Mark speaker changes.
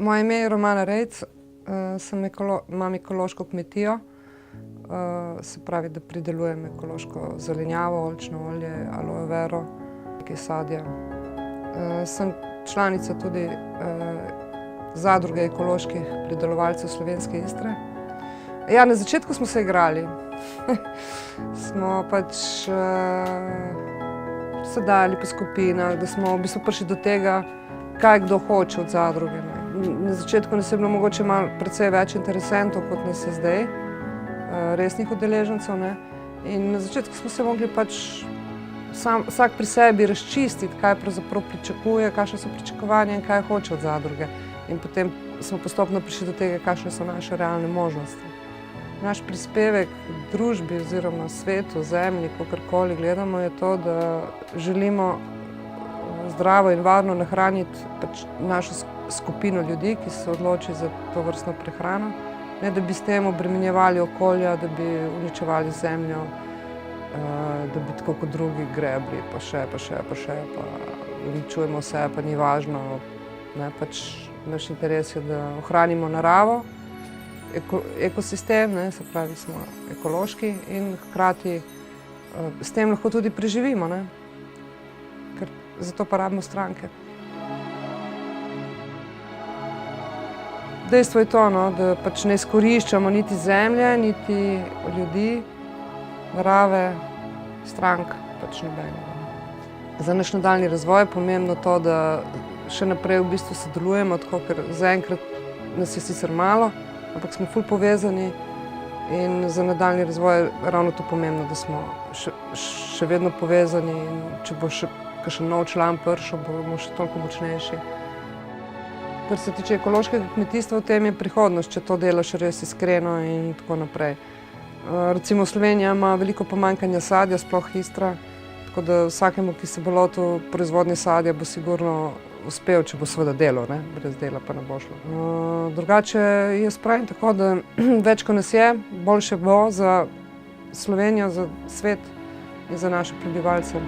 Speaker 1: Moje ime je Romana Rejc, imam ekološko kmetijo, se pravi, da pridelujem ekološko zelenjavo, oljčno olje, aloe vero, nekaj sadja. Sem članica tudi zadruge ekoloških pridelovalcev Slovenske Istre. Ja, na začetku smo se igrali. Smo pač se dali po skupinah, da smo v bistvu prišli do tega, kaj kdo hoče od zadruge. Na začetku nas je bilo mogoče malo precej več interesentov, kot nas je zdaj, resnih udeležencev, ne. In na začetku smo se mogli pač vsak pri sebi razčistiti, kaj pravzaprav pričakuje, kakšne so pričakovanja in kaj hoče od zadruge. In potem smo postopno prišli do tega, kakšne so naše realne možnosti. Naš prispevek družbi oziroma svetu, zemlji, kakorkoli gledamo, je to, da želimo zdravo in varno nahraniti pač našo skupino ljudi, ki se odloči za tovrstno prehrano. Ne da bi s tem obremenjevali okolja, da bi uničevali zemljo, da bi tako kot drugi grebli, pa še, pa uničujemo vse, pa ni važno. Ne, pač naš interes je, da ohranimo naravo, ekosistem, ne, se pravi, smo ekološki in hkrati s tem lahko tudi preživimo, ne, ker zato pa rabimo stranke. Dejstvo je to, no, da pač ne izkoriščamo niti zemlje, niti ljudi, narave, strank, pač nobenega. Za naš nadaljnji razvoj je pomembno to, da še naprej v bistvu sodelujemo, tako ker zaenkrat nas je sicer malo, ampak smo ful povezani in za nadaljnji razvoj je ravno to pomembno, da smo še vedno povezani in če bo še kakšen nov član prišel, bomo še toliko močnejši. Kar se tiče ekološkega kmetijstva, v tem je prihodnost, če to delaš res iskreno in tako naprej. Recimo Slovenija ima veliko pomanjkanja sadja, sploh Istra, tako da vsakemu, ki se bo lotil proizvodnje sadja, bo sigurno uspel, če bo seveda delal, ne, brez dela pa ne bo šlo. Drugače jaz pravim tako, da več ko nas je, boljše bo za Slovenijo, za svet in za naše prebivalce.